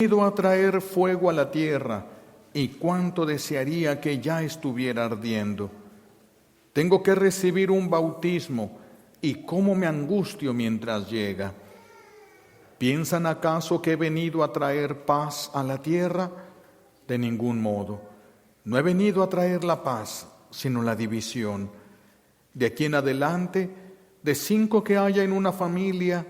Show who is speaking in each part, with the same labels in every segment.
Speaker 1: Venido a traer fuego a la tierra, y cuánto desearía que ya estuviera ardiendo. Tengo que recibir un bautismo, y cómo me angustio mientras llega. ¿Piensan acaso que he venido a traer paz a la tierra? De ningún modo. No he venido a traer la paz, sino la división. De aquí en adelante, de 5 que haya en una familia,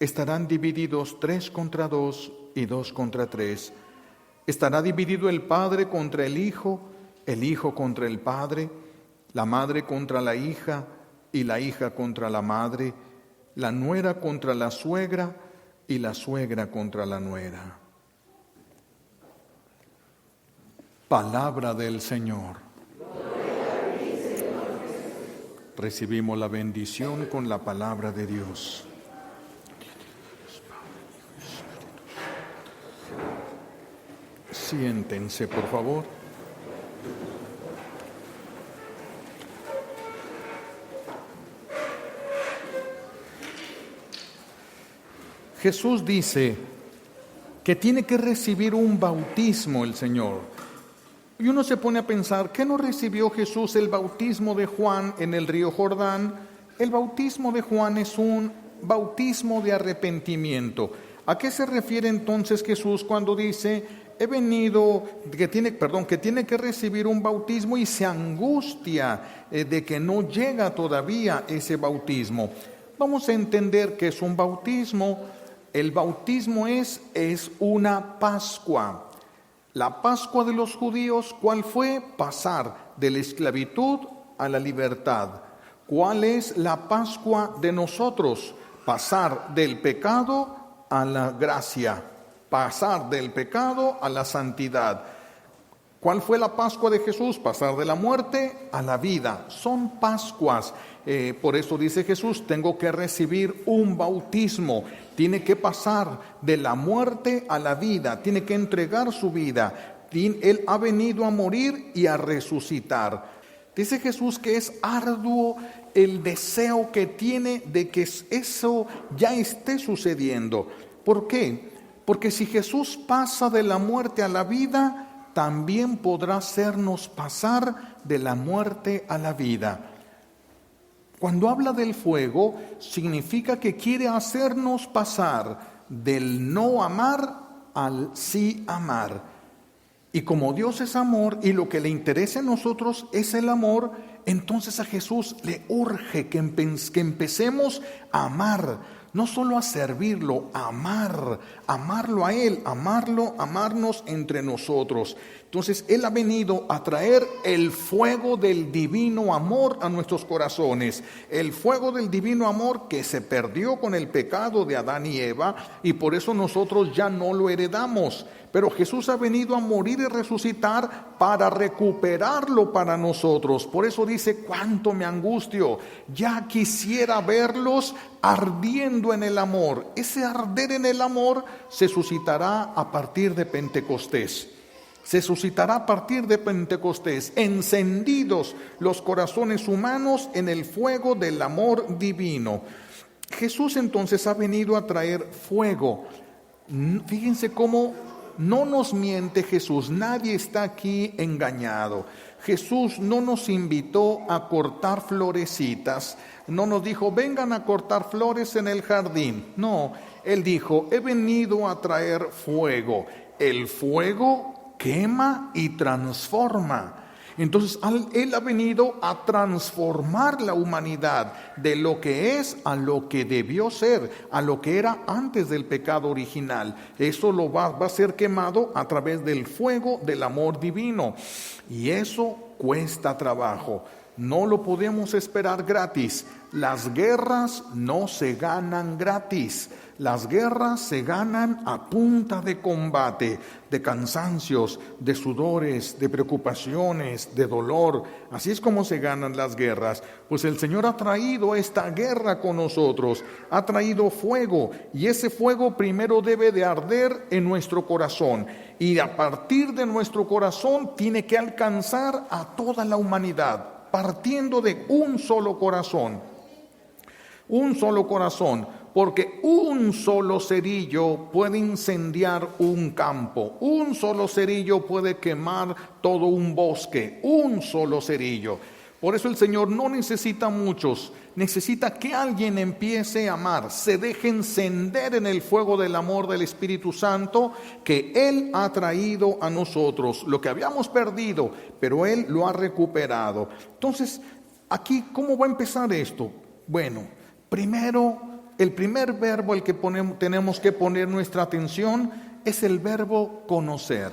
Speaker 1: estarán divididos 3 contra 2 y 2 contra 3. Estará dividido el padre contra el hijo contra el padre, la madre contra la hija y la hija contra la madre, la nuera contra la suegra y la suegra contra la nuera. Palabra del Señor. Recibimos la bendición con la palabra de Dios. Siéntense, por favor. Jesús dice que tiene que recibir un bautismo el Señor. Y uno se pone a pensar, ¿qué no recibió Jesús el bautismo de Juan en el río Jordán? El bautismo de Juan es un bautismo de arrepentimiento. ¿A qué se refiere entonces Jesús cuando dice, que tiene que recibir un bautismo y se angustia de que no llega todavía ese bautismo? Vamos a entender que es un bautismo. El bautismo es una Pascua. La Pascua de los judíos, ¿cuál fue? Pasar de la esclavitud a la libertad. ¿Cuál es la Pascua de nosotros? Pasar del pecado a la gracia, pasar del pecado a la santidad. ¿Cuál fue la Pascua de Jesús? Pasar de la muerte a la vida. Son Pascuas. Por eso dice Jesús, tengo que recibir un bautismo. Tiene que pasar de la muerte a la vida. Tiene que entregar su vida. Él ha venido a morir y a resucitar. Dice Jesús que es arduo el deseo que tiene de que eso ya esté sucediendo. ¿Por qué? Porque si Jesús pasa de la muerte a la vida, también podrá hacernos pasar de la muerte a la vida. Cuando habla del fuego, significa que quiere hacernos pasar del no amar al sí amar. Y como Dios es amor y lo que le interesa a nosotros es el amor, entonces a Jesús le urge que empecemos a amar. No solo a servirlo, a amarlo a Él, amarnos entre nosotros. Entonces Él ha venido a traer el fuego del divino amor a nuestros corazones. El fuego del divino amor que se perdió con el pecado de Adán y Eva y por eso nosotros ya no lo heredamos. Pero Jesús ha venido a morir y resucitar para recuperarlo para nosotros. Por eso dice, cuánto me angustio. Ya quisiera verlos ardiendo en el amor. Ese arder en el amor se suscitará a partir de Pentecostés. Se suscitará a partir de Pentecostés, encendidos los corazones humanos en el fuego del amor divino. Jesús entonces ha venido a traer fuego. Fíjense cómo no nos miente Jesús, nadie está aquí engañado. Jesús no nos invitó a cortar florecitas, no nos dijo, vengan a cortar flores en el jardín. No, Él dijo, he venido a traer fuego. El fuego quema y transforma. Entonces Él ha venido a transformar la humanidad de lo que es a lo que debió ser, a lo que era antes del pecado original. Eso va a ser quemado a través del fuego del amor divino. Y eso cuesta trabajo. No lo podemos esperar gratis. Las guerras no se ganan gratis. Las guerras se ganan a punta de combate, de cansancios, de sudores, de preocupaciones, de dolor. Así es como se ganan las guerras. Pues el Señor ha traído esta guerra con nosotros, ha traído fuego, y ese fuego primero debe de arder en nuestro corazón. Y a partir de nuestro corazón tiene que alcanzar a toda la humanidad, partiendo de un solo corazón. Un solo corazón. porque un solo cerillo puede incendiar un campo, un solo cerillo puede quemar todo un bosque, un solo cerillo. Por eso el Señor no necesita muchos, necesita que alguien empiece a amar, se deje encender en el fuego del amor del Espíritu Santo que Él ha traído a nosotros, lo que habíamos perdido, pero Él lo ha recuperado. Entonces, aquí, ¿cómo va a empezar esto? Bueno, primero, el primer verbo al que tenemos que poner nuestra atención es el verbo conocer.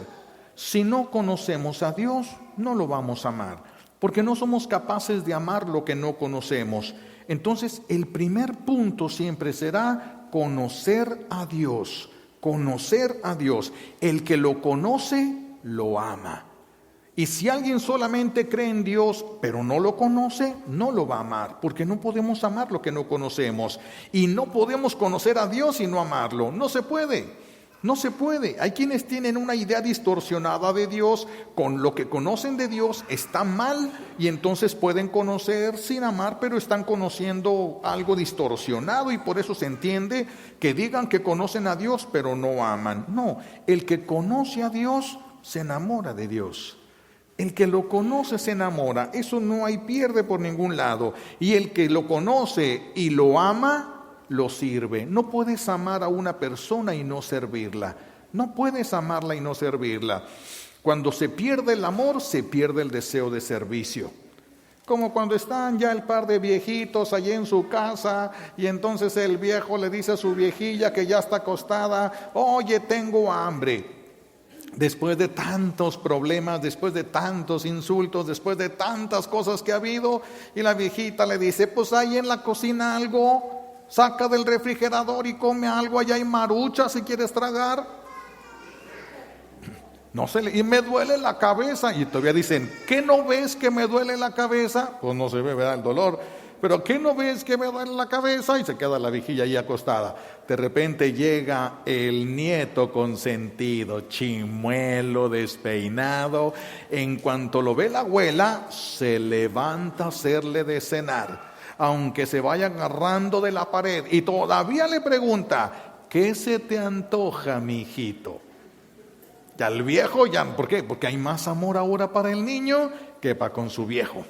Speaker 1: Si no conocemos a Dios, no lo vamos a amar, porque no somos capaces de amar lo que no conocemos. Entonces, el primer punto siempre será conocer a Dios. Conocer a Dios. El que lo conoce, lo ama. Y si alguien solamente cree en Dios, pero no lo conoce, no lo va a amar, porque no podemos amar lo que no conocemos. Y no podemos conocer a Dios y no amarlo. No se puede. No se puede. Hay quienes tienen una idea distorsionada de Dios, con lo que conocen de Dios está mal y entonces pueden conocer sin amar, pero están conociendo algo distorsionado y por eso se entiende que digan que conocen a Dios, pero no aman. No, el que conoce a Dios se enamora de Dios. El que lo conoce se enamora, eso no hay pierde por ningún lado. Y el que lo conoce y lo ama, lo sirve. No puedes amar a una persona y no servirla. No puedes amarla y no servirla. Cuando se pierde el amor, se pierde el deseo de servicio. Como cuando están ya el par de viejitos allí en su casa y entonces el viejo le dice a su viejilla que ya está acostada: oye, tengo hambre. Después de tantos problemas, después de tantos insultos, después de tantas cosas que ha habido, y la viejita le dice: pues hay en la cocina algo, saca del refrigerador y come algo, allá hay marucha si quieres tragar. No se le, y me duele la cabeza. Y todavía dicen: ¿qué no ves que me duele la cabeza? Pues no se ve, ¿verdad?, el dolor. Pero ¿qué no ves que me duele la cabeza? Y se queda la viejilla ahí acostada. De repente llega el nieto consentido, chimuelo, despeinado. En cuanto lo ve la abuela, se levanta a hacerle de cenar, aunque se vaya agarrando de la pared, y todavía le pregunta: ¿qué se te antoja, mi hijito? Ya el viejo, ya, ¿por qué? Porque hay más amor ahora para el niño que para con su viejo.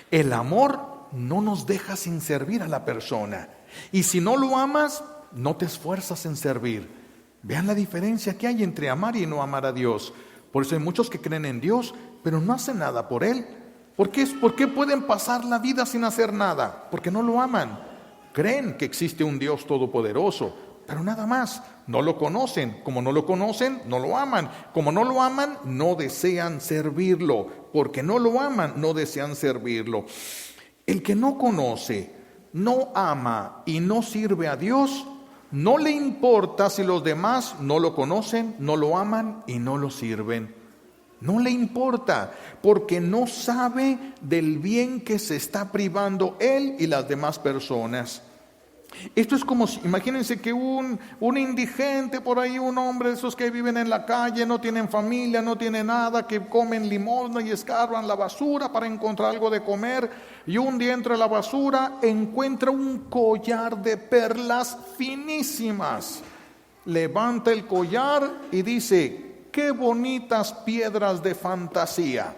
Speaker 1: El amor no nos deja sin servir a la persona, y si no lo amas, no te esfuerzas en servir. Vean la diferencia que hay entre amar y no amar a Dios. Por eso hay muchos que creen en Dios, pero no hacen nada por Él. ¿Por qué pueden pasar la vida sin hacer nada? Porque no lo aman. Creen que existe un Dios todopoderoso, pero nada más. No lo conocen. Como no lo conocen, no lo aman. Como no lo aman, no desean servirlo. Porque no lo aman, no desean servirlo. El que no conoce, no ama y no sirve a Dios, no le importa si los demás no lo conocen, no lo aman y no lo sirven. No le importa, porque no sabe del bien que se está privando él y las demás personas. Esto es como si, imagínense que un indigente por ahí, un hombre de esos que viven en la calle, no tienen familia, no tienen nada, que comen limosna y escarban la basura para encontrar algo de comer, y un día entra a la basura, encuentra un collar de perlas finísimas. Levanta el collar y dice: ¡qué bonitas piedras de fantasía!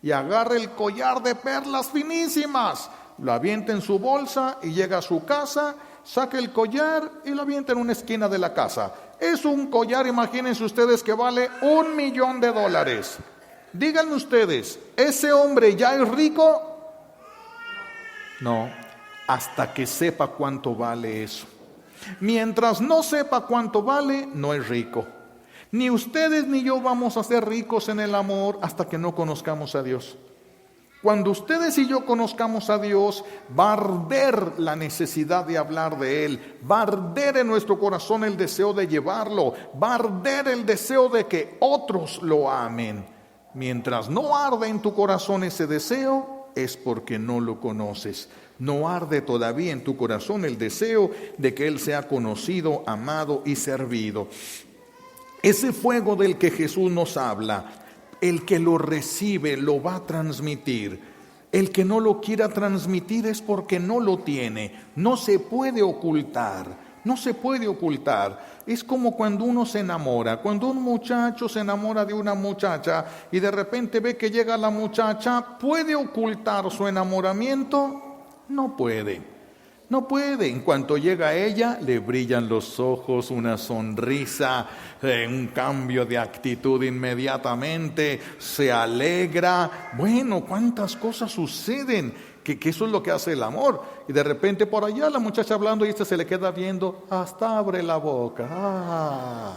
Speaker 1: Y agarra el collar de perlas finísimas, lo avienta en su bolsa y llega a su casa, saca el collar y lo avienta en una esquina de la casa. Es un collar, imagínense ustedes, que vale $1,000,000. Díganme ustedes, ¿ese hombre ya es rico? No, hasta que sepa cuánto vale eso. Mientras no sepa cuánto vale, no es rico. Ni ustedes ni yo vamos a ser ricos en el amor hasta que no conozcamos a Dios. Cuando ustedes y yo conozcamos a Dios, va a arder la necesidad de hablar de Él, va a arder en nuestro corazón el deseo de llevarlo, va a arder el deseo de que otros lo amen. Mientras no arde en tu corazón ese deseo, es porque no lo conoces. No arde todavía en tu corazón el deseo de que Él sea conocido, amado y servido. Ese fuego del que Jesús nos habla, el que lo recibe lo va a transmitir. El que no lo quiera transmitir es porque no lo tiene. No se puede ocultar. No se puede ocultar. Es como cuando uno se enamora. Cuando un muchacho se enamora de una muchacha y de repente ve que llega la muchacha, ¿puede ocultar su enamoramiento? No puede. No puede. En cuanto llega a ella, le brillan los ojos, una sonrisa, un cambio de actitud inmediatamente, se alegra. Bueno, cuántas cosas suceden, que eso es lo que hace el amor. Y de repente por allá la muchacha hablando y se le queda viendo, hasta abre la boca.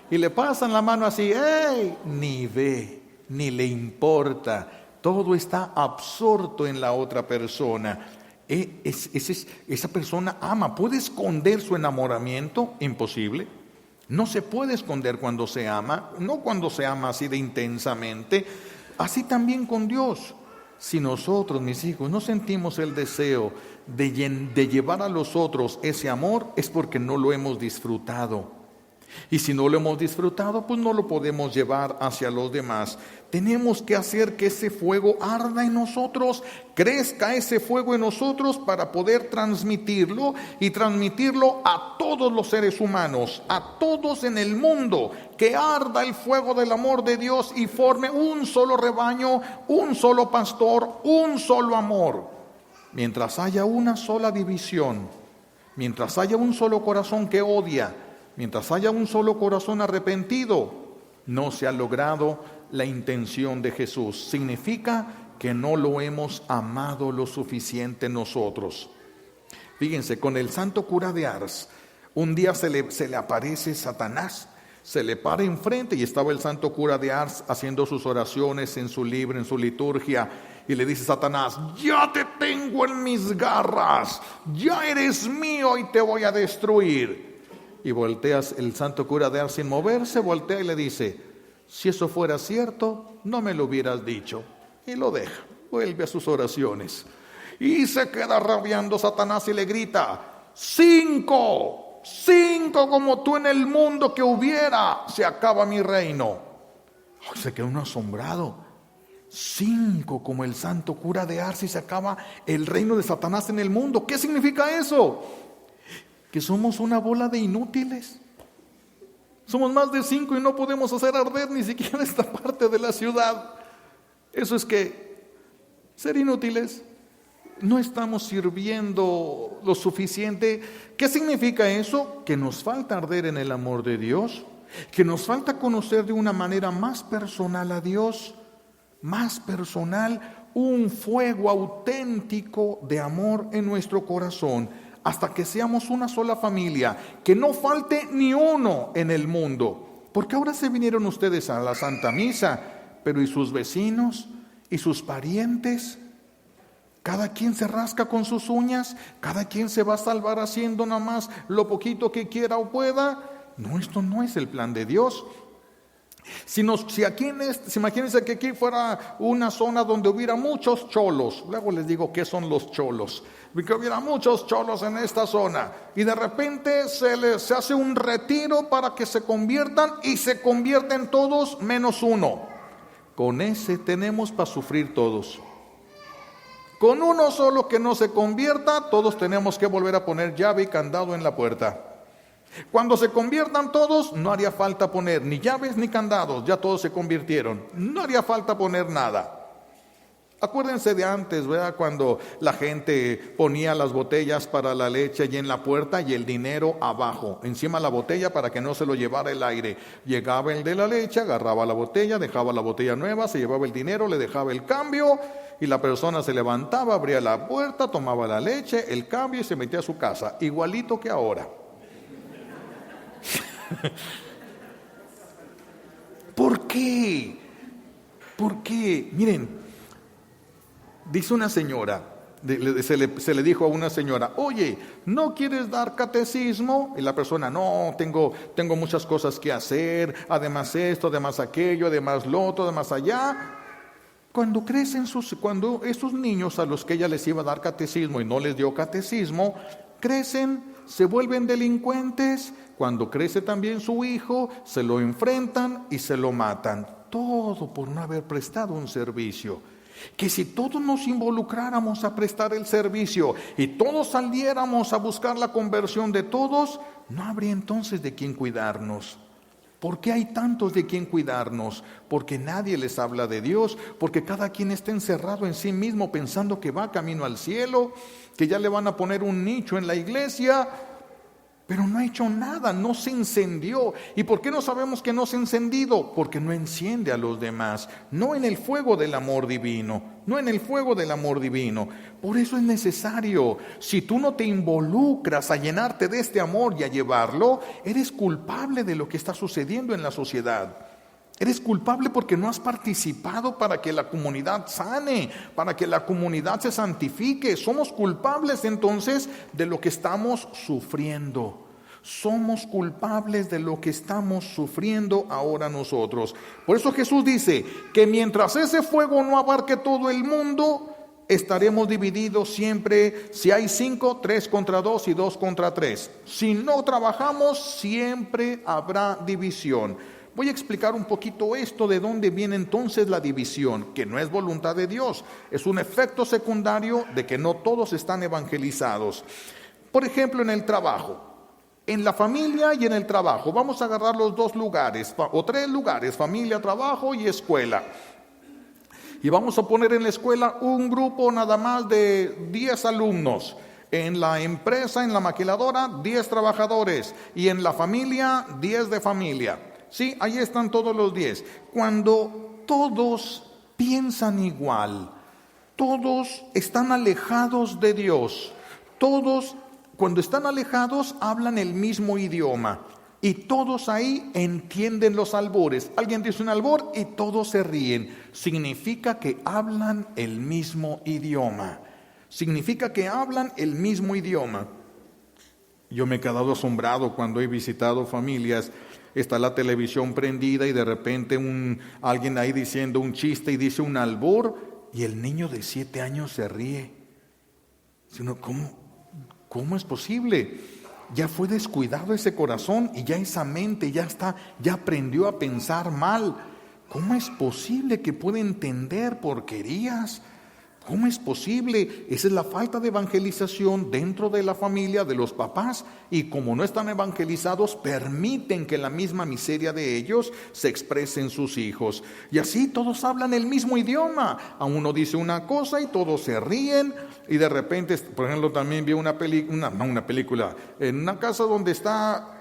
Speaker 1: Y le pasan la mano así, ¡ey! Ni ve, ni le importa. Todo está absorto en la otra persona. Esa persona ama. ¿Puede esconder su enamoramiento? Imposible. No se puede esconder cuando se ama, no cuando se ama así de intensamente. Así también con Dios. Si nosotros, mis hijos, no sentimos el deseo de llevar a los otros ese amor, es porque no lo hemos disfrutado. Y si no lo hemos disfrutado, pues no lo podemos llevar hacia los demás. Tenemos que hacer que ese fuego arda en nosotros, crezca ese fuego en nosotros para poder transmitirlo y transmitirlo a todos los seres humanos, a todos en el mundo, que arda el fuego del amor de Dios y forme un solo rebaño, un solo pastor, un solo amor. Mientras haya una sola división, mientras haya un solo corazón que odia, mientras haya un solo corazón arrepentido, no se ha logrado la intención de Jesús. Significa que no lo hemos amado lo suficiente nosotros. Fíjense, con el santo cura de Ars, un día se le aparece Satanás, se le para enfrente y estaba el santo cura de Ars haciendo sus oraciones en su libro, en su liturgia, y le dice Satanás, ya te tengo en mis garras, ya eres mío y te voy a destruir. Y volteas, el santo cura de Ars sin moverse, voltea y le dice, si eso fuera cierto, no me lo hubieras dicho. Y lo deja, vuelve a sus oraciones. Y se queda rabiando Satanás y le grita, 5 como tú en el mundo que hubiera, se acaba mi reino. Se queda uno asombrado. 5 como el santo cura de Ars y se acaba el reino de Satanás en el mundo. ¿Qué significa eso? Que somos una bola de inútiles. Somos más de 5 y no podemos hacer arder ni siquiera esta parte de la ciudad. Eso es que ser inútiles, no estamos sirviendo lo suficiente. ¿Qué significa eso? Que nos falta arder en el amor de Dios, que nos falta conocer de una manera más personal a Dios, más personal, un fuego auténtico de amor en nuestro corazón, hasta que seamos una sola familia, que no falte ni uno en el mundo. Porque ahora se vinieron ustedes a la Santa Misa, pero ¿y sus vecinos? ¿Y sus parientes? Cada quien se rasca con sus uñas, cada quien se va a salvar haciendo nada más lo poquito que quiera o pueda. No, esto no es el plan de Dios. Imagínense que aquí fuera una zona donde hubiera muchos cholos. Luego les digo qué son los cholos. Que hubiera muchos cholos en esta zona y de repente se hace un retiro para que se conviertan y se convierten todos menos uno. Con ese tenemos para sufrir todos. Con uno solo que no se convierta, todos tenemos que volver a poner llave y candado en la puerta. Cuando se conviertan todos, no haría falta poner ni llaves ni candados, ya todos se convirtieron. No haría falta poner nada. Acuérdense de antes, ¿verdad? Cuando la gente ponía las botellas para la leche allí en la puerta y el dinero abajo, encima de la botella para que no se lo llevara el aire. Llegaba el de la leche, agarraba la botella, dejaba la botella nueva, se llevaba el dinero, le dejaba el cambio y la persona se levantaba, abría la puerta, tomaba la leche, el cambio y se metía a su casa. Igualito que ahora. ¿Por qué? ¿Por qué? Miren, dice una señora, se le dijo a una señora, oye, ¿no quieres dar catecismo? Y la persona, no, tengo muchas cosas que hacer, además esto, además aquello, además lo otro, además allá. Cuando esos niños a los que ella les iba a dar catecismo y no les dio catecismo, crecen, se vuelven delincuentes. Cuando crece también su hijo, se lo enfrentan y se lo matan. Todo por no haber prestado un servicio. Que si todos nos involucráramos a prestar el servicio y todos saliéramos a buscar la conversión de todos, no habría entonces de quién cuidarnos. ¿Por qué hay tantos de quien cuidarnos? Porque nadie les habla de Dios, porque cada quien está encerrado en sí mismo pensando que va camino al cielo, que ya le van a poner un nicho en la iglesia, pero no ha hecho nada, no se encendió. ¿Y por qué no sabemos que no se ha encendido? Porque no enciende a los demás, no en el fuego del amor divino, no en el fuego del amor divino. Por eso es necesario, si tú no te involucras a llenarte de este amor y a llevarlo, eres culpable de lo que está sucediendo en la sociedad. Eres culpable porque no has participado para que la comunidad sane, para que la comunidad se santifique. Somos culpables entonces de lo que estamos sufriendo. Somos culpables de lo que estamos sufriendo ahora nosotros. Por eso Jesús dice que mientras ese fuego no abarque todo el mundo, estaremos divididos siempre. Si hay 5, 3 contra 2 y 2 contra 3. Si no trabajamos, siempre habrá división. Voy a explicar un poquito esto, de dónde viene entonces la división, que no es voluntad de Dios, es un efecto secundario de que no todos están evangelizados. Por ejemplo, en el trabajo, en la familia y en el trabajo, vamos a agarrar los 2 lugares, o 3 lugares, familia, trabajo y escuela. Y vamos a poner en la escuela un grupo nada más de 10 alumnos. En la empresa, en la maquiladora, 10 trabajadores. Y en la familia, 10 de familia. Sí, ahí están todos los 10. Cuando todos piensan igual, todos están alejados de Dios, todos cuando están alejados hablan el mismo idioma y todos ahí entienden los albores. Alguien dice un albor y todos se ríen. Significa que hablan el mismo idioma. Significa que hablan el mismo idioma. Yo me he quedado asombrado cuando he visitado familias. Está la televisión prendida y de repente alguien ahí diciendo un chiste y dice un albur y el niño de 7 años se ríe. ¿Cómo es posible? Ya fue descuidado ese corazón y ya esa mente ya aprendió a pensar mal. ¿Cómo es posible que pueda entender porquerías? ¿Cómo es posible? Esa es la falta de evangelización dentro de la familia, de los papás, y como no están evangelizados, permiten que la misma miseria de ellos se exprese en sus hijos. Y así todos hablan el mismo idioma. A uno dice una cosa y todos se ríen, y de repente, por ejemplo, también vi una película, en una casa donde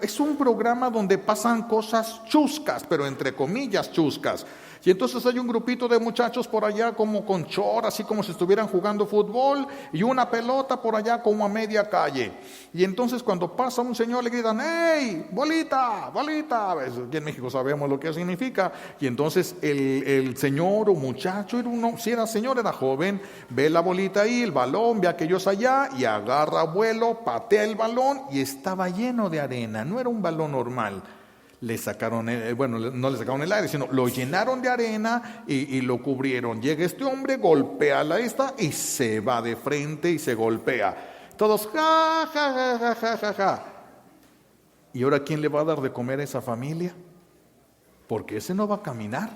Speaker 1: es un programa donde pasan cosas chuscas, pero entre comillas chuscas. Y entonces hay un grupito de muchachos por allá como con short, así como si estuvieran jugando fútbol, y una pelota por allá como a media calle. Y entonces cuando pasa un señor le gritan, ¡hey, bolita, bolita! Aquí en México sabemos lo que significa. Y entonces el señor o muchacho, si era señor, era joven, ve la bolita ahí, el balón, ve a aquellos allá y agarra vuelo, patea el balón y estaba lleno de arena. No era un balón normal. No le sacaron el aire, sino lo llenaron de arena y lo cubrieron. Llega este hombre, golpea la y se va de frente y se golpea. Todos, ja, ja, ja, ja, ja, ja, ja. ¿Y ahora quién le va a dar de comer a esa familia? Porque ese no va a caminar.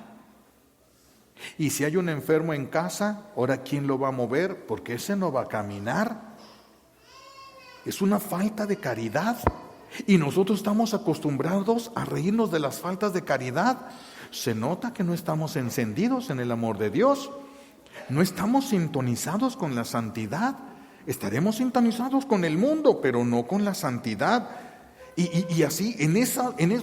Speaker 1: Y si hay un enfermo en casa, ¿ahora quién lo va a mover? Porque ese no va a caminar. Es una falta de caridad. Y nosotros estamos acostumbrados a reírnos de las faltas de caridad. Se nota que no estamos encendidos en el amor de Dios. No estamos sintonizados con la santidad. Estaremos sintonizados con el mundo, pero no con la santidad. Y así,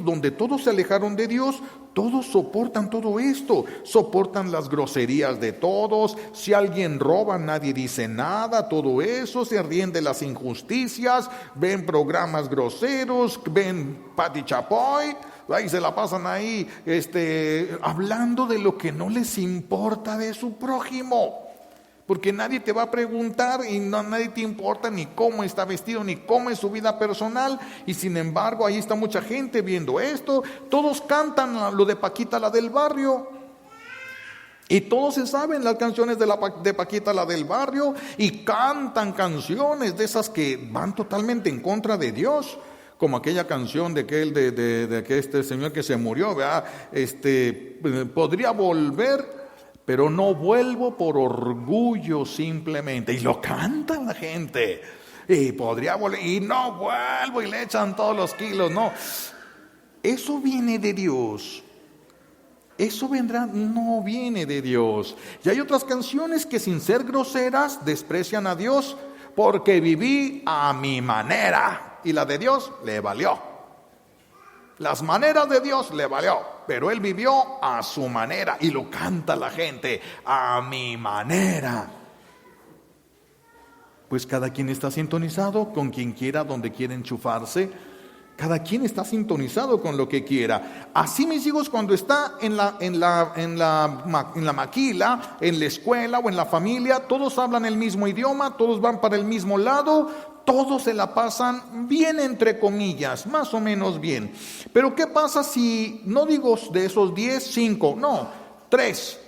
Speaker 1: donde todos se alejaron de Dios, todos soportan todo esto, soportan las groserías de todos. Si alguien roba, nadie dice nada, todo eso, se ríen de las injusticias, ven programas groseros, ven Pati Chapoy, ahí se la pasan ahí hablando de lo que no les importa de su prójimo. Porque nadie te va a preguntar y nadie te importa ni cómo está vestido, ni cómo es su vida personal. Y sin embargo, ahí está mucha gente viendo esto. Todos cantan lo de Paquita, la del barrio. Y todos se saben las canciones de Paquita, la del barrio. Y cantan canciones de esas que van totalmente en contra de Dios. Como aquella canción de que este señor que se murió, ¿verdad? Podría volver, pero no vuelvo por orgullo simplemente. Y lo canta la gente. Y podría volver, y no vuelvo, y le echan todos los kilos. No, eso viene de Dios. Eso vendrá, no viene de Dios. Y hay otras canciones que sin ser groseras desprecian a Dios, porque viví a mi manera. Y la de Dios le valió. Las maneras de Dios le valió, pero él vivió a su manera. Y lo canta la gente, a mi manera. Pues cada quien está sintonizado con quien quiera, donde quiera enchufarse. Cada quien está sintonizado con lo que quiera. Así, mis hijos, cuando está en la maquila, en la escuela o en la familia, todos hablan el mismo idioma, todos van para el mismo lado, todos se la pasan bien, entre comillas, más o menos bien. Pero ¿qué pasa si, no digo de esos 10, 5, no, 3?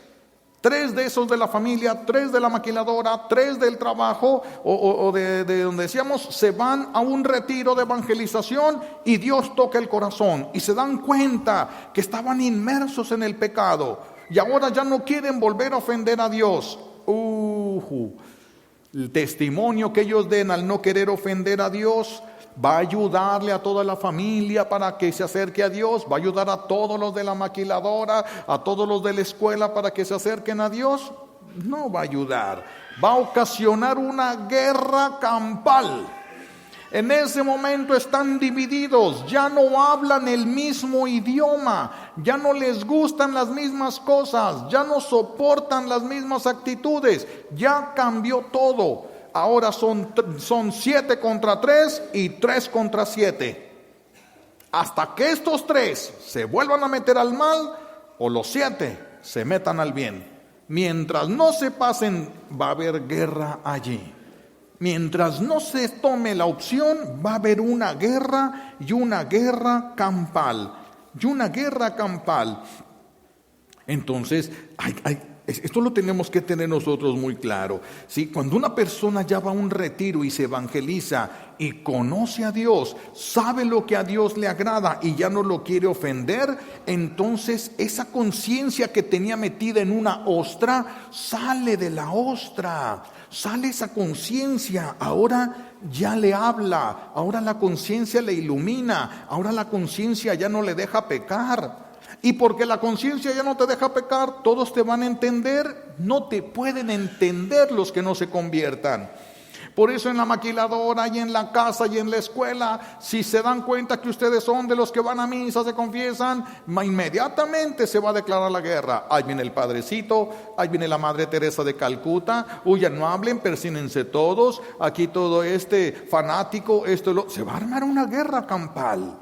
Speaker 1: 3 de esos de la familia, 3 de la maquiladora, 3 del trabajo o de donde decíamos, se van a un retiro de evangelización y Dios toca el corazón y se dan cuenta que estaban inmersos en el pecado y ahora ya no quieren volver a ofender a Dios. El testimonio que ellos den al no querer ofender a Dios va a ayudarle a toda la familia para que se acerque a Dios, va a ayudar a todos los de la maquiladora, a todos los de la escuela para que se acerquen a Dios. No va a ayudar, va a ocasionar una guerra campal. En ese momento están divididos, ya no hablan el mismo idioma, ya no les gustan las mismas cosas, ya no soportan las mismas actitudes, ya cambió todo. Ahora son 7 contra 3 y 3 contra 7. Hasta que estos 3 se vuelvan a meter al mal o los 7 se metan al bien. Mientras no se pasen, va a haber guerra allí. Mientras no se tome la opción, va a haber una guerra y una guerra campal. Y una guerra campal. Entonces, esto lo tenemos que tener nosotros muy claro, ¿sí? Cuando una persona ya va a un retiro y se evangeliza y conoce a Dios, sabe lo que a Dios le agrada y ya no lo quiere ofender, entonces esa conciencia que tenía metida en una ostra sale de la ostra, sale esa conciencia, ahora ya le habla, ahora la conciencia le ilumina, ahora la conciencia ya no le deja pecar. Y porque la conciencia ya no te deja pecar, todos te van a entender, no te pueden entender los que no se conviertan. Por eso en la maquiladora y en la casa y en la escuela, si se dan cuenta que ustedes son de los que van a misa, se confiesan, inmediatamente se va a declarar la guerra. Ahí viene el Padrecito, ahí viene la Madre Teresa de Calcuta, ya no hablen, persínense todos, aquí todo fanático, se va a armar una guerra campal.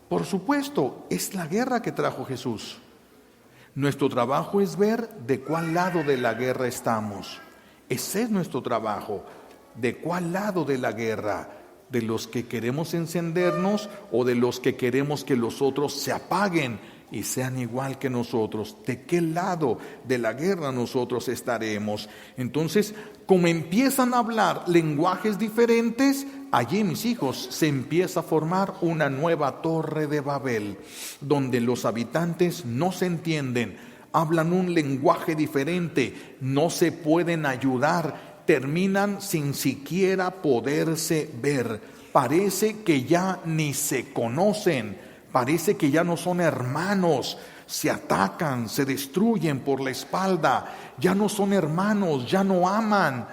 Speaker 1: Por supuesto, es la guerra que trajo Jesús. Nuestro trabajo es ver de cuál lado de la guerra estamos. Ese es nuestro trabajo. ¿De cuál lado de la guerra? ¿De los que queremos encendernos o de los que queremos que los otros se apaguen y sean igual que nosotros? ¿De qué lado de la guerra nosotros estaremos? Entonces, como empiezan a hablar lenguajes diferentes, allí, mis hijos, se empieza a formar una nueva torre de Babel, donde los habitantes no se entienden, hablan un lenguaje diferente, no se pueden ayudar, terminan sin siquiera poderse ver. Parece que ya ni se conocen, parece que ya no son hermanos, se atacan, se destruyen por la espalda, ya no son hermanos, ya no aman.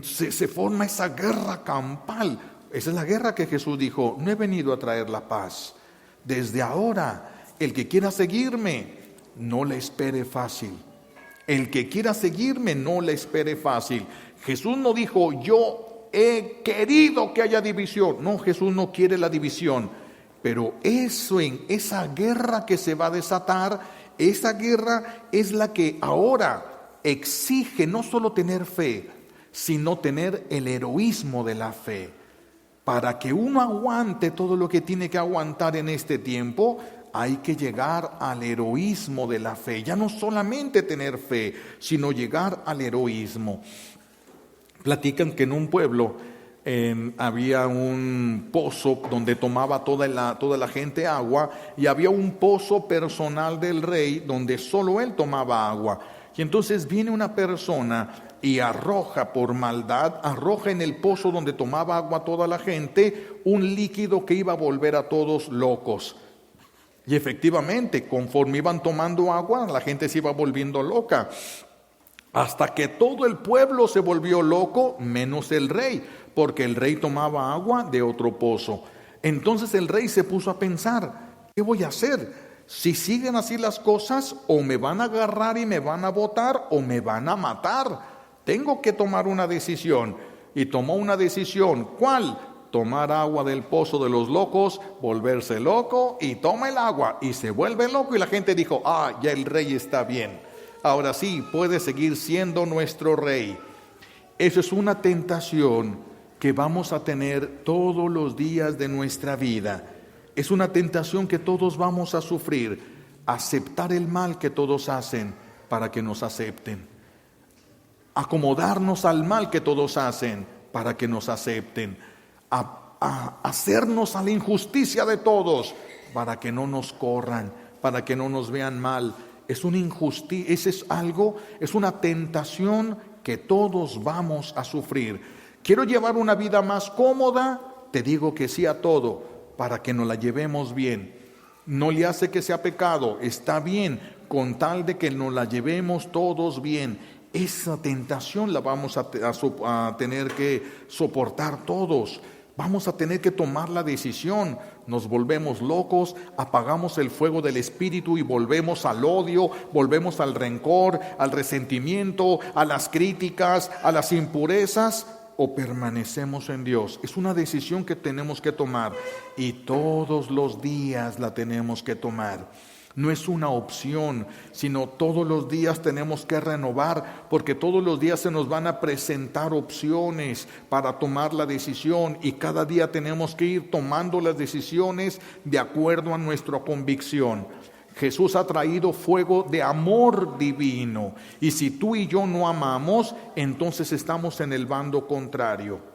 Speaker 1: Se forma esa guerra campal. Esa es la guerra que Jesús dijo: no he venido a traer la paz. Desde ahora, el que quiera seguirme, no le espere fácil. El que quiera seguirme, no le espere fácil. Jesús no dijo: yo he querido que haya división. No, Jesús no quiere la división. Pero esa guerra que se va a desatar, esa guerra es la que ahora exige no solo tener fe, sino tener el heroísmo de la fe. Para que uno aguante todo lo que tiene que aguantar en este tiempo, hay que llegar al heroísmo de la fe. Ya no solamente tener fe, sino llegar al heroísmo. Platican que en un pueblo había un pozo donde tomaba toda la gente agua, y había un pozo personal del rey donde solo él tomaba agua. Y entonces viene una persona y arroja por maldad, arroja en el pozo donde tomaba agua toda la gente un líquido que iba a volver a todos locos. Y efectivamente, conforme iban tomando agua, la gente se iba volviendo loca, hasta que todo el pueblo se volvió loco, menos el rey, porque el rey tomaba agua de otro pozo. Entonces el rey se puso a pensar, ¿qué voy a hacer? Si siguen así las cosas, o me van a agarrar y me van a botar, o me van a matar. Tengo que tomar una decisión. Y tomó una decisión. ¿Cuál? Tomar agua del pozo de los locos, volverse loco, y toma el agua y se vuelve loco. Y la gente dijo, ya el rey está bien, ahora sí puede seguir siendo nuestro rey. Eso es una tentación que vamos a tener todos los días de nuestra vida. Es una tentación que todos vamos a sufrir. Aceptar el mal que todos hacen para que nos acepten. Acomodarnos al mal que todos hacen para que nos acepten. A hacernos a la injusticia de todos para que no nos corran, para que no nos vean mal. Es una injusticia, es una tentación que todos vamos a sufrir. ¿Quiero llevar una vida más cómoda? Te digo que sí a todo, para que nos la llevemos bien. No le hace que sea pecado, está bien, con tal de que nos la llevemos todos bien. Esa tentación la vamos a tener que soportar todos. Vamos a tener que tomar la decisión. Nos volvemos locos, apagamos el fuego del Espíritu y volvemos al odio, volvemos al rencor, al resentimiento, a las críticas, a las impurezas, o permanecemos en Dios. Es una decisión que tenemos que tomar, y todos los días la tenemos que tomar. No es una opción, sino todos los días tenemos que renovar, porque todos los días se nos van a presentar opciones para tomar la decisión, y cada día tenemos que ir tomando las decisiones de acuerdo a nuestra convicción. Jesús ha traído fuego de amor divino, y si tú y yo no amamos, entonces estamos en el bando contrario.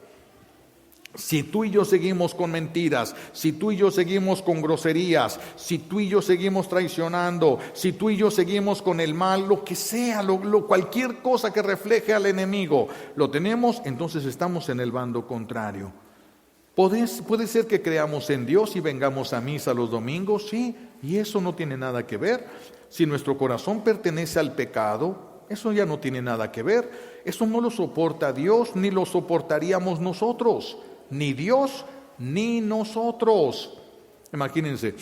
Speaker 1: Si tú y yo seguimos con mentiras, si tú y yo seguimos con groserías, si tú y yo seguimos traicionando, si tú y yo seguimos con el mal, lo que sea, cualquier cosa que refleje al enemigo, lo tenemos, entonces estamos en el bando contrario. Puede ser que creamos en Dios y vengamos a misa los domingos, sí, y eso no tiene nada que ver. Si nuestro corazón pertenece al pecado, eso ya no tiene nada que ver. Eso no lo soporta Dios, ni lo soportaríamos nosotros. Ni Dios, ni nosotros. Imagínense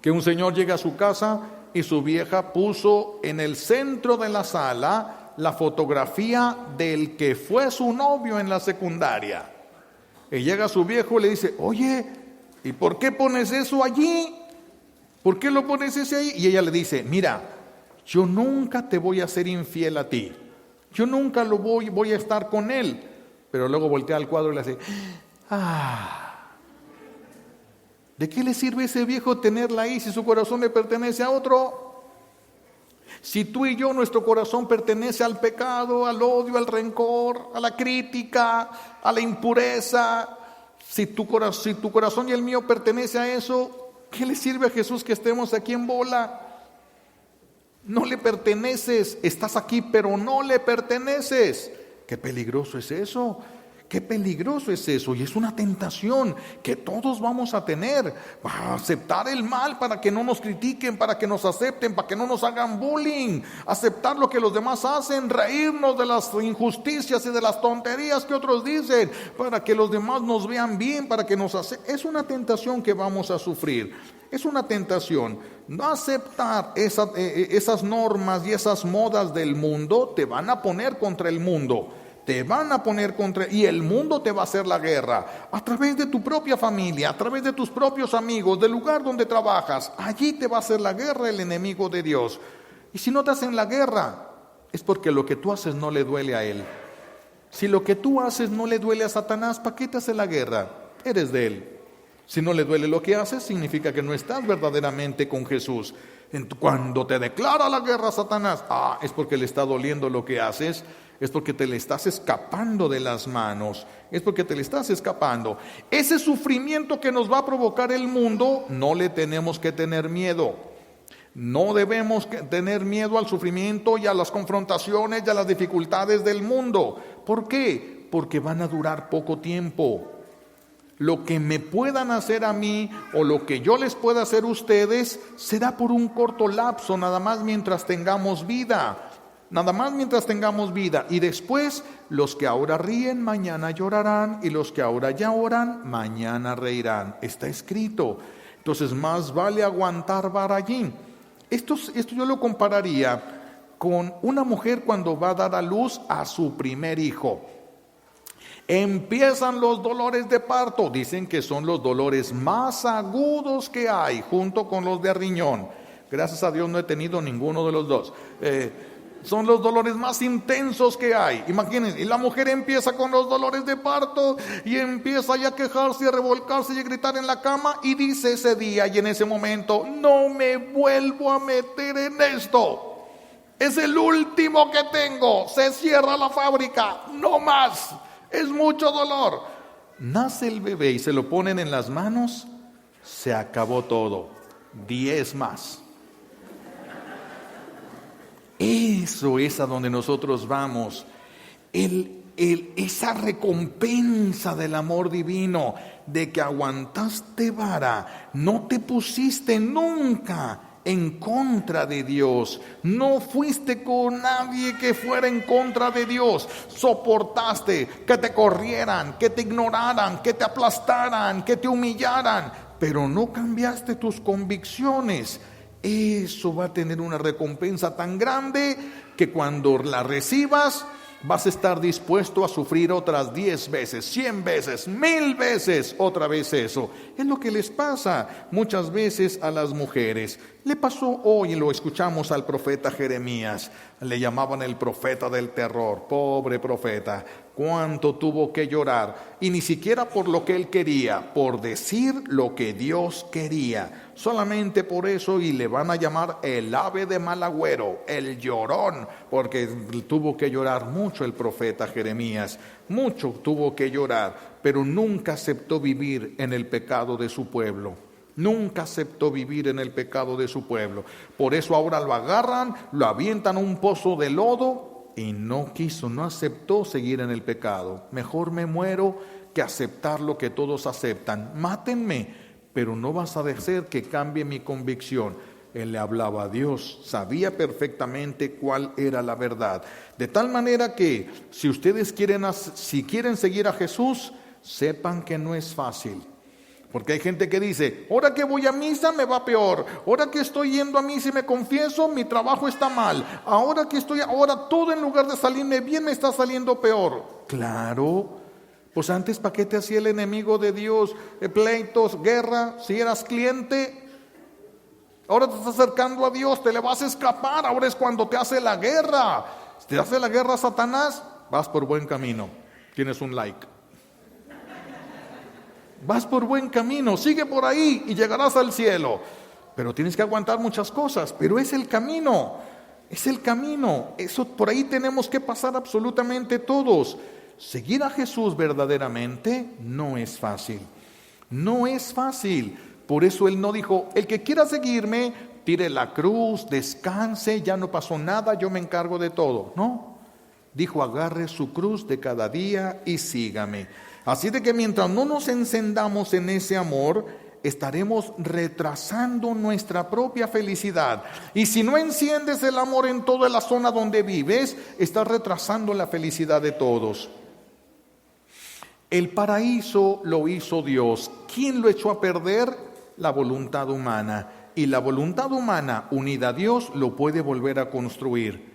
Speaker 1: que un señor llega a su casa y su vieja puso en el centro de la sala la fotografía del que fue su novio en la secundaria. Y llega su viejo y le dice, oye, ¿y por qué pones eso allí? ¿Por qué lo pones ese ahí? Y ella le dice, mira, yo nunca te voy a ser infiel a ti. Yo nunca voy a estar con él. Pero luego voltea al cuadro y le hace, ¿de qué le sirve a ese viejo tenerla ahí si su corazón le pertenece a otro? Si tú y yo, nuestro corazón pertenece al pecado, al odio, al rencor, a la crítica, a la impureza, si tu corazón y el mío pertenece a eso, ¿qué le sirve a Jesús que estemos aquí en bola? No le perteneces, estás aquí pero no le perteneces. Qué peligroso es eso, qué peligroso es eso. Y es una tentación que todos vamos a tener, a aceptar el mal para que no nos critiquen, para que nos acepten, para que no nos hagan bullying, aceptar lo que los demás hacen, reírnos de las injusticias y de las tonterías que otros dicen, para que los demás nos vean bien, para que nos acepten. Es una tentación que vamos a sufrir. Es una tentación. No aceptar esas normas y esas modas del mundo te van a poner contra el mundo. Te van a poner contra, y el mundo te va a hacer la guerra a través de tu propia familia, a través de tus propios amigos, del lugar donde trabajas. Allí te va a hacer la guerra el enemigo de Dios. Y si no te hacen la guerra, es porque lo que tú haces no le duele a él. Si lo que tú haces no le duele a Satanás, ¿para qué te hace la guerra? Eres de él. Si no le duele lo que haces, significa que no estás verdaderamente con Jesús. Cuando te declara la guerra a Satanás, es porque le está doliendo lo que haces. es porque te le estás escapando de las manos, es porque te le estás escapando. Ese sufrimiento que nos va a provocar el mundo, no le tenemos que tener miedo. No debemos tener miedo al sufrimiento y a las confrontaciones y a las dificultades del mundo. ¿Por qué? Porque van a durar poco tiempo. Lo que me puedan hacer a mí o lo que yo les pueda hacer a ustedes será por un corto lapso, nada más mientras tengamos vida. Nada más mientras tengamos vida. Y después, los que ahora ríen, mañana llorarán. Y los que ahora lloran, mañana reirán. Está escrito. Entonces, más vale aguantar vara allí. Esto yo lo compararía con una mujer cuando va a dar a luz a su primer hijo. Empiezan los dolores de parto. Dicen que son los dolores más agudos que hay, junto con los de riñón. Gracias a Dios no he tenido ninguno de los dos. Son los dolores más intensos que hay. Imagínense, y la mujer empieza con los dolores de parto y empieza ya a quejarse, a revolcarse y a gritar en la cama, y dice ese día y en ese momento: no me vuelvo a meter en esto. Es el último que tengo. Se cierra la fábrica. No más. Es mucho dolor. Nace el bebé y se lo ponen en las manos. Se acabó todo. 10 más. Eso es a donde nosotros vamos. Esa recompensa del amor divino, de que aguantaste vara, no te pusiste nunca en contra de Dios, no fuiste con nadie que fuera en contra de Dios, soportaste que te corrieran, que te ignoraran, que te aplastaran, que te humillaran, pero no cambiaste tus convicciones. Eso va a tener una recompensa tan grande que cuando la recibas vas a estar dispuesto a sufrir otras 10 veces, 100 veces, 1000 veces otra vez eso. Es lo que les pasa muchas veces a las mujeres. Le pasó hoy, lo escuchamos al profeta Jeremías. Le llamaban el profeta del terror. Pobre profeta, cuánto tuvo que llorar. Y ni siquiera por lo que él quería, por decir lo que Dios quería. Solamente por eso, y le van a llamar el ave de mal agüero, el llorón, porque tuvo que llorar mucho el profeta Jeremías, mucho tuvo que llorar, pero nunca aceptó vivir en el pecado de su pueblo. Nunca aceptó vivir en el pecado de su pueblo. Por eso ahora lo agarran, lo avientan a un pozo de lodo y no aceptó seguir en el pecado. Mejor me muero que aceptar lo que todos aceptan. Mátenme, pero no vas a hacer que cambie mi convicción. Él le hablaba a Dios, sabía perfectamente cuál era la verdad. De tal manera que si ustedes quieren seguir a Jesús, sepan que no es fácil. Porque hay gente que dice: ahora que voy a misa me va peor, ahora que estoy yendo a misa y me confieso, mi trabajo está mal, ahora todo en lugar de salirme bien me está saliendo peor. Claro. Pues antes, ¿para qué te hacía el enemigo de Dios? Pleitos, guerra, si eras cliente. Ahora te estás acercando a Dios, te le vas a escapar. Ahora es cuando te hace la guerra. Si te hace la guerra Satanás, vas por buen camino. Tienes un like. Vas por buen camino, sigue por ahí y llegarás al cielo. Pero tienes que aguantar muchas cosas, pero es el camino. Es el camino. Eso, por ahí tenemos que pasar absolutamente todos. Seguir a Jesús verdaderamente no es fácil. No es fácil. Por eso Él no dijo: el que quiera seguirme, tire la cruz, descanse, ya no pasó nada, yo me encargo de todo. No. Dijo: agarre su cruz de cada día y sígame. Así de que mientras no nos encendamos en ese amor, estaremos retrasando nuestra propia felicidad. Y si no enciendes el amor en toda la zona donde vives, estás retrasando la felicidad de todos. El paraíso lo hizo Dios. ¿Quién lo echó a perder? La voluntad humana. Y la voluntad humana unida a Dios lo puede volver a construir.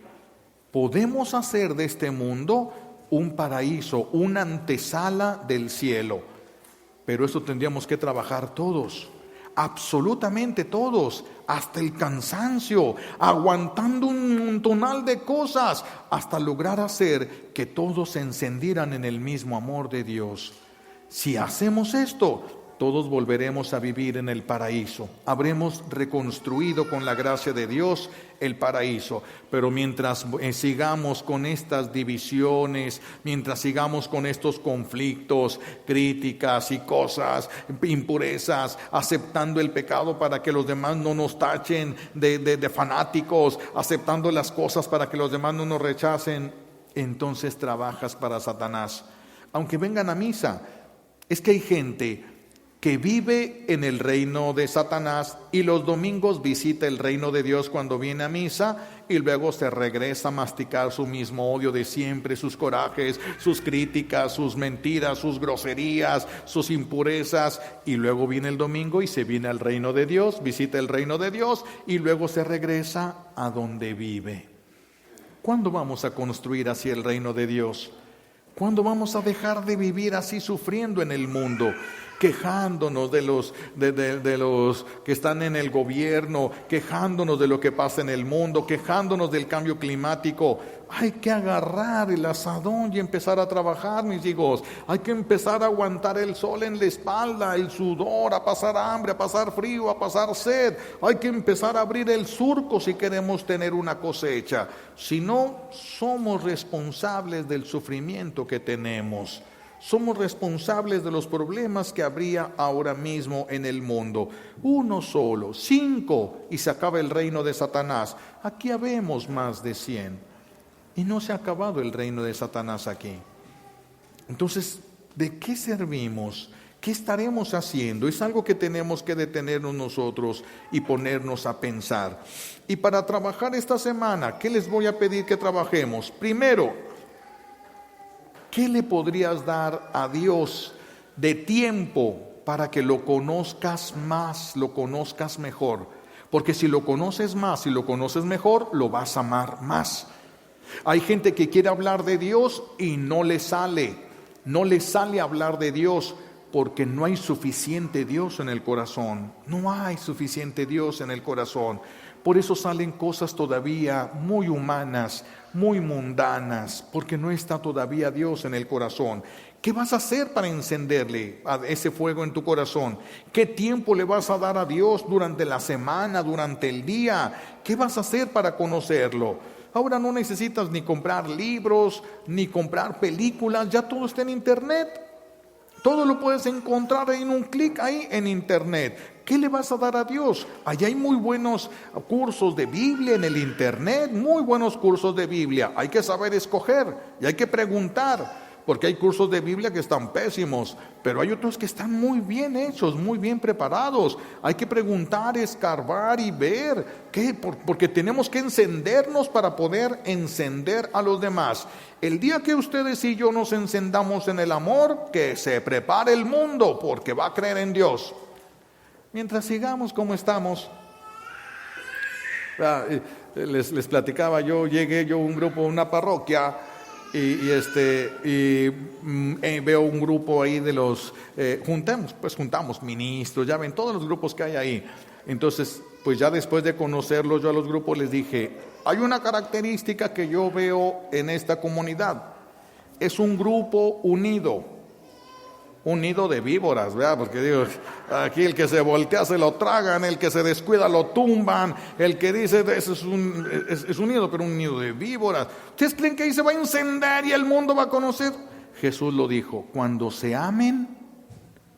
Speaker 1: Podemos hacer de este mundo un paraíso, una antesala del cielo. Pero eso tendríamos que trabajar todos, absolutamente todos, hasta el cansancio, aguantando un montonal de cosas, hasta lograr hacer que todos se encendieran en el mismo amor de Dios. Si hacemos esto, todos volveremos a vivir en el paraíso. Habremos reconstruido con la gracia de Dios el paraíso. Pero mientras sigamos con estas divisiones, mientras sigamos con estos conflictos, críticas y cosas, impurezas, aceptando el pecado para que los demás no nos tachen de fanáticos, aceptando las cosas para que los demás no nos rechacen, entonces trabajas para Satanás. Aunque vengan a misa, es que hay gente que vive en el reino de Satanás y los domingos visita el reino de Dios cuando viene a misa y luego se regresa a masticar su mismo odio de siempre, sus corajes, sus críticas, sus mentiras, sus groserías, sus impurezas, y luego viene el domingo y se viene al reino de Dios, visita el reino de Dios y luego se regresa a donde vive. ¿Cuándo vamos a construir así el reino de Dios? ¿Cuándo vamos a dejar de vivir así sufriendo en el mundo? Quejándonos de los que están en el gobierno, quejándonos de lo que pasa en el mundo, quejándonos del cambio climático. Hay que agarrar el asadón y empezar a trabajar, mis hijos. Hay que empezar a aguantar el sol en la espalda, el sudor, a pasar hambre, a pasar frío, a pasar sed. Hay que empezar a abrir el surco si queremos tener una cosecha. Si no, somos responsables del sufrimiento que tenemos. Somos responsables de los problemas que habría ahora mismo en el mundo. Uno solo, 5, y se acaba el reino de Satanás. Aquí habemos más de 100. Y no se ha acabado el reino de Satanás aquí. Entonces, ¿de qué servimos? ¿Qué estaremos haciendo? Es algo que tenemos que detenernos nosotros y ponernos a pensar. Y para trabajar esta semana, ¿qué les voy a pedir que trabajemos? Primero, ¿qué le podrías dar a Dios de tiempo para que lo conozcas más, lo conozcas mejor? Porque si lo conoces más, si lo conoces mejor, lo vas a amar más. Hay gente que quiere hablar de Dios y no le sale hablar de Dios porque no hay suficiente Dios en el corazón. No hay suficiente Dios en el corazón. Por eso salen cosas todavía muy humanas, muy mundanas, porque no está todavía Dios en el corazón. ¿Qué vas a hacer para encenderle a ese fuego en tu corazón? ¿Qué tiempo le vas a dar a Dios durante la semana, durante el día? ¿Qué vas a hacer para conocerlo? Ahora no necesitas ni comprar libros, ni comprar películas, ya todo está en internet. Todo lo puedes encontrar en un clic ahí en internet. ¿Qué le vas a dar a Dios? Allá hay muy buenos cursos de Biblia en el internet, muy buenos cursos de Biblia. Hay que saber escoger y hay que preguntar, porque hay cursos de Biblia que están pésimos, pero hay otros que están muy bien hechos, muy bien preparados. Hay que preguntar, escarbar y ver, porque tenemos que encendernos para poder encender a los demás. El día que ustedes y yo nos encendamos en el amor, que se prepare el mundo, porque va a creer en Dios. Mientras sigamos como estamos, les platicaba, llegué a un grupo, una parroquia, y veo un grupo ahí de los, juntamos ministros, ya ven todos los grupos que hay ahí. Entonces, pues ya después de conocerlos, yo a los grupos les dije, hay una característica que yo veo en esta comunidad, es un grupo unido. Un nido de víboras, ¿verdad? Porque digo, aquí el que se voltea se lo tragan, el que se descuida lo tumban, el que dice eso es un nido, pero un nido de víboras. ¿Ustedes creen que ahí se va a encender y el mundo va a conocer? Jesús lo dijo, cuando se amen,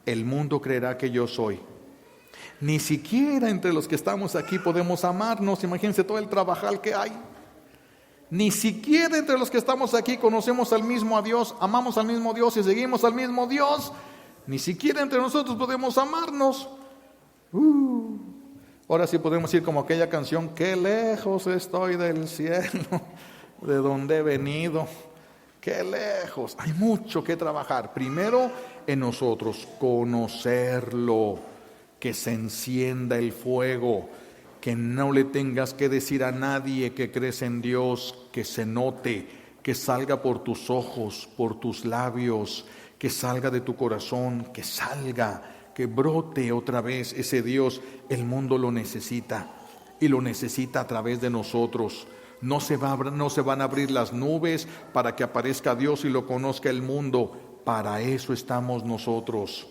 Speaker 1: el mundo creerá que yo soy. Ni siquiera entre los que estamos aquí podemos amarnos, imagínense todo el trabajal que hay. Ni siquiera entre los que estamos aquí conocemos al mismo Dios, amamos al mismo Dios y seguimos al mismo Dios. Ni siquiera entre nosotros podemos amarnos. Ahora sí podemos ir como aquella canción, qué lejos estoy del cielo, de donde he venido. Qué lejos. Hay mucho que trabajar. Primero en nosotros, conocerlo, que se encienda el fuego. Que no le tengas que decir a nadie que crees en Dios, que se note, que salga por tus ojos, por tus labios, que salga de tu corazón, que salga, que brote otra vez ese Dios. El mundo lo necesita y lo necesita a través de nosotros. No se van a abrir las nubes para que aparezca Dios y lo conozca el mundo. Para eso estamos nosotros.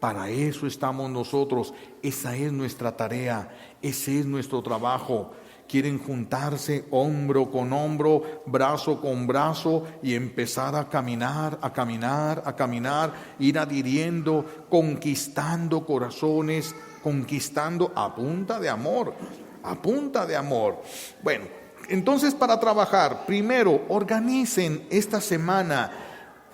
Speaker 1: Para eso estamos nosotros, esa es nuestra tarea, ese es nuestro trabajo. Quieren juntarse hombro con hombro, brazo con brazo y empezar a caminar, ir adhiriendo, conquistando corazones, conquistando a punta de amor, a punta de amor. Bueno, entonces para trabajar, primero organicen esta semana.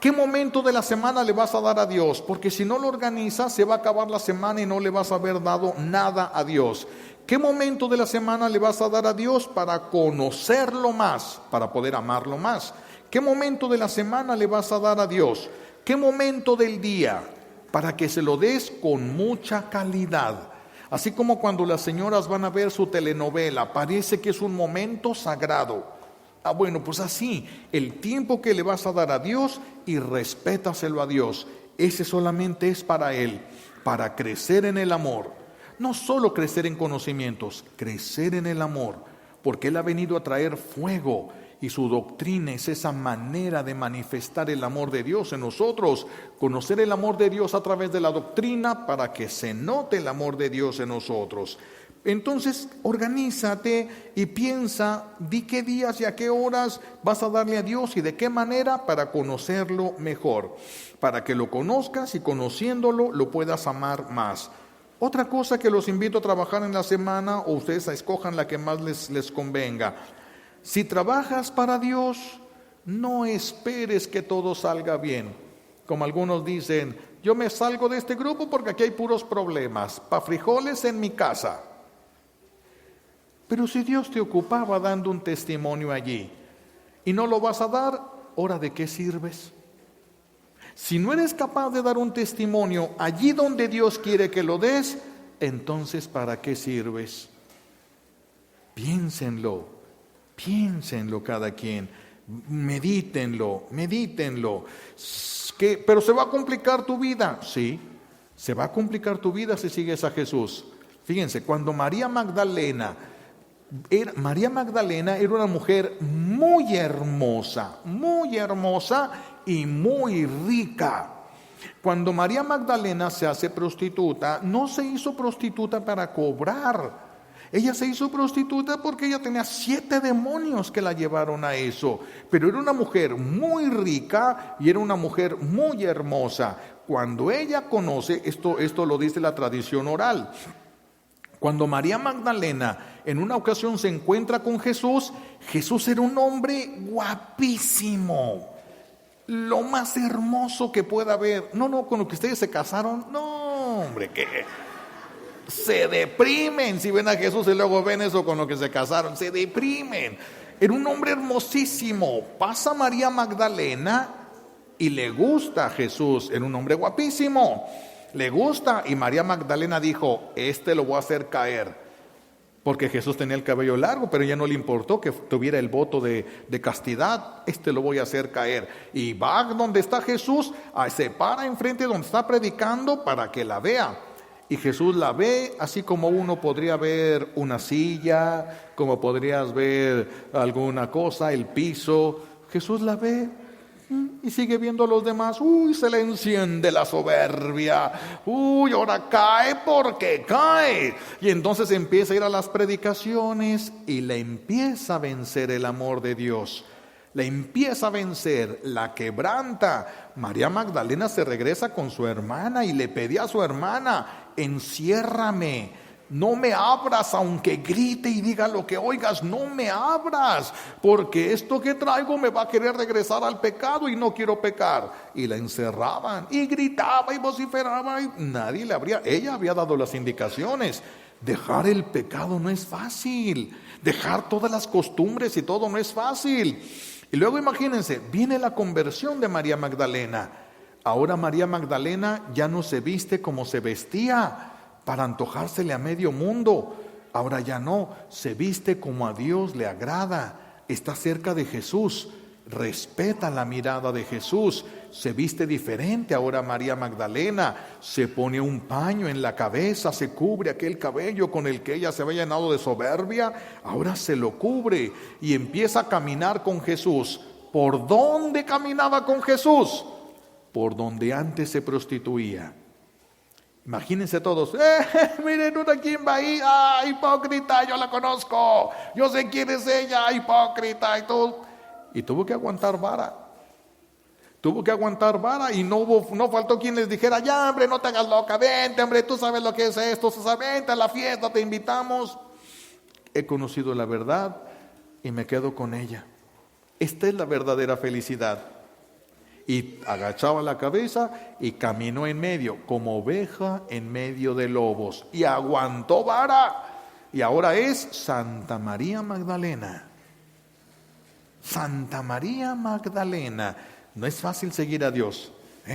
Speaker 1: ¿Qué momento de la semana le vas a dar a Dios? Porque si no lo organizas, se va a acabar la semana y no le vas a haber dado nada a Dios. ¿Qué momento de la semana le vas a dar a Dios para conocerlo más, para poder amarlo más? ¿Qué momento de la semana le vas a dar a Dios? ¿Qué momento del día? Para que se lo des con mucha calidad. Así como cuando las señoras van a ver su telenovela, parece que es un momento sagrado. Bueno, pues así, el tiempo que le vas a dar a Dios y respétaselo a Dios. Ese solamente es para Él, para crecer en el amor. No solo crecer en conocimientos, crecer en el amor, porque Él ha venido a traer fuego y su doctrina es esa manera de manifestar el amor de Dios en nosotros. Conocer el amor de Dios a través de la doctrina para que se note el amor de Dios en nosotros. Entonces, organízate y piensa, di qué días y a qué horas vas a darle a Dios y de qué manera para conocerlo mejor, para que lo conozcas y conociéndolo lo puedas amar más. Otra cosa que los invito a trabajar en la semana, o ustedes escojan la que más les convenga. Si trabajas para Dios, no esperes que todo salga bien. Como algunos dicen, yo me salgo de este grupo porque aquí hay puros problemas, pa' frijoles en mi casa. Pero si Dios te ocupaba dando un testimonio allí y no lo vas a dar, ¿ahora de qué sirves? Si no eres capaz de dar un testimonio allí donde Dios quiere que lo des, entonces ¿para qué sirves? Piénsenlo cada quien, medítenlo. ¿Pero se va a complicar tu vida? Sí, se va a complicar tu vida si sigues a Jesús. Fíjense, cuando María Magdalena era una mujer muy hermosa y muy rica. Cuando María Magdalena se hace prostituta, no se hizo prostituta para cobrar. Ella se hizo prostituta porque ella tenía 7 demonios que la llevaron a eso. Pero era una mujer muy rica y era una mujer muy hermosa. Cuando ella conoce, esto lo dice la tradición oral. Cuando María Magdalena en una ocasión se encuentra con Jesús, Jesús era un hombre guapísimo, lo más hermoso que pueda haber. No, con lo que ustedes se casaron, no, hombre, que se deprimen si ven a Jesús y luego ven eso con lo que se casaron, se deprimen. Era un hombre hermosísimo. Pasa María Magdalena y le gusta a Jesús, era un hombre guapísimo. Le gusta, y María Magdalena dijo, lo voy a hacer caer, porque Jesús tenía el cabello largo, pero ya no le importó que tuviera el voto de castidad. Lo voy a hacer caer, y va donde está Jesús, se para enfrente donde está predicando para que la vea, y Jesús la ve así como uno podría ver una silla, como podrías ver alguna cosa, el piso. Jesús la ve y sigue viendo a los demás. Se le enciende la soberbia. Ahora cae porque cae. Y entonces empieza a ir a las predicaciones y le empieza a vencer el amor de Dios. La empieza a vencer, la quebranta. María Magdalena se regresa con su hermana y le pedía a su hermana, enciérrame. No me abras aunque grite y diga lo que oigas, no me abras, porque esto que traigo me va a querer regresar al pecado y no quiero pecar. Y la encerraban y gritaba y vociferaba y nadie le abría. Ella había dado las indicaciones. Dejar el pecado no es fácil, dejar todas las costumbres y todo no es fácil. Y luego imagínense, viene la conversión de María Magdalena. Ahora María Magdalena ya no se viste como se vestía para antojársele a medio mundo. Ahora ya no, se viste como a Dios le agrada, está cerca de Jesús, respeta la mirada de Jesús, se viste diferente. Ahora María Magdalena se pone un paño en la cabeza, se cubre aquel cabello con el que ella se había llenado de soberbia, ahora se lo cubre y empieza a caminar con Jesús. ¿Por dónde caminaba con Jesús? Por donde antes se prostituía. Imagínense todos, miren una quién va ahí, hipócrita, yo la conozco, yo sé quién es ella, hipócrita y todo. Y tuvo que aguantar vara. Y no faltó quien les dijera, ya hombre, no te hagas loca, vente hombre, tú sabes lo que es esto, vente a la fiesta, te invitamos. He conocido la verdad y me quedo con ella. Esta es la verdadera felicidad. Y agachaba la cabeza y caminó en medio, como oveja en medio de lobos. Y aguantó vara. Y ahora es Santa María Magdalena. Santa María Magdalena. No es fácil seguir a Dios.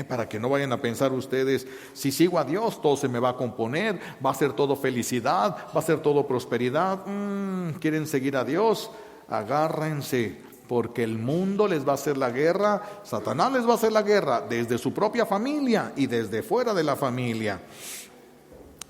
Speaker 1: Para que no vayan a pensar ustedes, si sigo a Dios todo se me va a componer, va a ser todo felicidad, va a ser todo prosperidad. ¿Quieren seguir a Dios? Agárrense. Porque el mundo les va a hacer la guerra, Satanás les va a hacer la guerra desde su propia familia y desde fuera de la familia.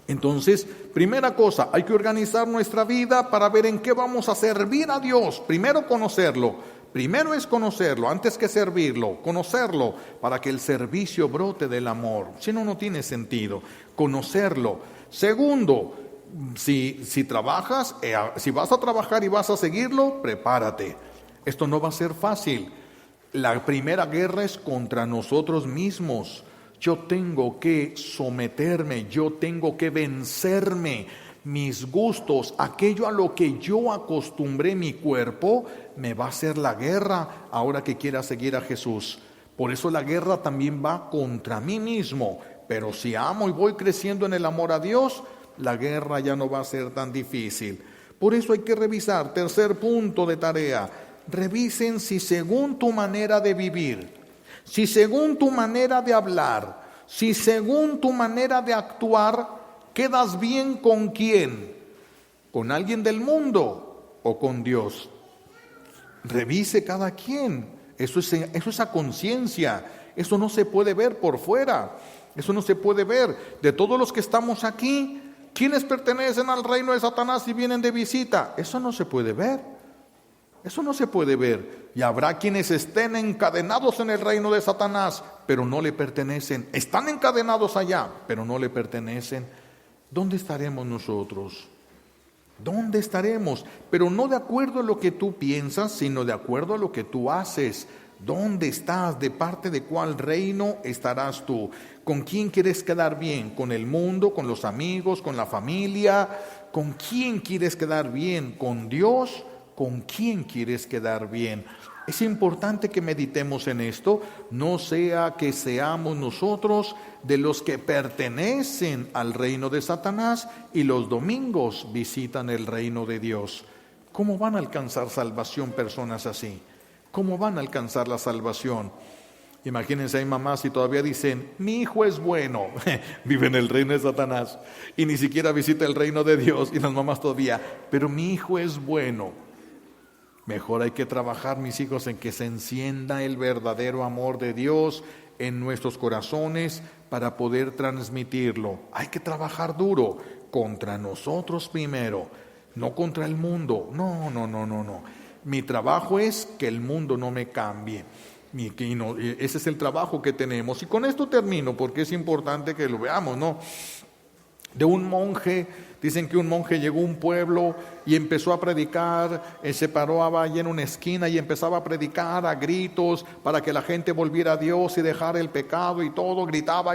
Speaker 1: Entonces, primera cosa, hay que organizar nuestra vida para ver en qué vamos a servir a Dios. Primero conocerlo, primero es conocerlo antes que servirlo, conocerlo para que el servicio brote del amor. Si no, no tiene sentido, conocerlo. Segundo, si trabajas, si vas a trabajar y vas a seguirlo, prepárate. Esto no va a ser fácil. La primera guerra es contra nosotros mismos. Yo tengo que someterme, yo tengo que vencerme. Mis gustos, aquello a lo que yo acostumbré mi cuerpo, me va a hacer la guerra ahora que quiera seguir a Jesús. Por eso la guerra también va contra mí mismo. Pero si amo y voy creciendo en el amor a Dios, la guerra ya no va a ser tan difícil. Por eso hay que revisar. Tercer punto de tarea. Revisen si según tu manera de vivir, si según tu manera de hablar, si según tu manera de actuar, quedas bien con quién, con alguien del mundo o con Dios. Revise cada quien. Eso es a conciencia. Eso no se puede ver por fuera. Eso no se puede ver. De todos los que estamos aquí, ¿quiénes pertenecen al reino de Satanás y vienen de visita? Eso no se puede ver. Eso no se puede ver. Y habrá quienes estén encadenados en el reino de Satanás, pero no le pertenecen. Están encadenados allá, pero no le pertenecen. ¿Dónde estaremos nosotros? ¿Dónde estaremos? Pero no de acuerdo a lo que tú piensas, sino de acuerdo a lo que tú haces. ¿Dónde estás? ¿De parte de cuál reino estarás tú? ¿Con quién quieres quedar bien? ¿Con el mundo? ¿Con los amigos? ¿Con la familia? ¿Con quién quieres quedar bien? ¿Con Dios? ¿Con quién quieres quedar bien? Es importante que meditemos en esto, no sea que seamos nosotros de los que pertenecen al reino de Satanás y los domingos visitan el reino de Dios. ¿Cómo van a alcanzar salvación personas así? ¿Cómo van a alcanzar la salvación? Imagínense, hay mamás y todavía dicen, mi hijo es bueno, vive en el reino de Satanás y ni siquiera visita el reino de Dios, y las mamás todavía, pero mi hijo es bueno. Mejor hay que trabajar, mis hijos, en que se encienda el verdadero amor de Dios en nuestros corazones para poder transmitirlo. Hay que trabajar duro contra nosotros primero, no contra el mundo. No. Mi trabajo es que el mundo no me cambie. Ese es el trabajo que tenemos. Y con esto termino, porque es importante que lo veamos, ¿no? De un monje, dicen que un monje llegó a un pueblo y empezó a predicar, se paró allí en una esquina y empezaba a predicar a gritos para que la gente volviera a Dios y dejara el pecado y todo, gritaba.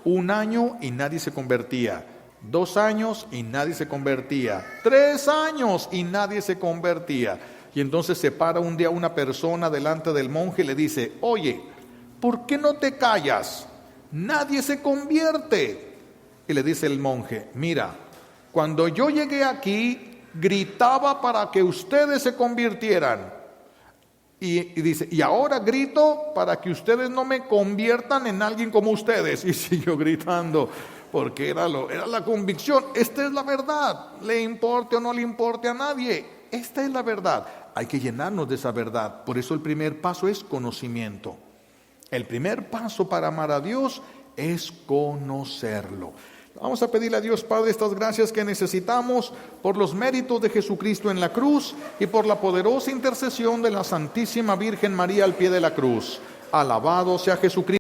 Speaker 1: 1 año y nadie se convertía, 2 años y nadie se convertía, 3 años y nadie se convertía. Y entonces se para un día una persona delante del monje y le dice, oye, ¿por qué no te callas? Nadie se convierte. Y le dice el monje, mira, cuando yo llegué aquí, gritaba para que ustedes se convirtieran. Y dice, y ahora grito para que ustedes no me conviertan en alguien como ustedes. Y siguió gritando, porque era la convicción. Esta es la verdad, le importe o no le importe a nadie. Esta es la verdad. Hay que llenarnos de esa verdad. Por eso el primer paso es conocimiento. El primer paso para amar a Dios es conocerlo. Vamos a pedirle a Dios Padre estas gracias que necesitamos por los méritos de Jesucristo en la cruz y por la poderosa intercesión de la Santísima Virgen María al pie de la cruz. Alabado sea Jesucristo.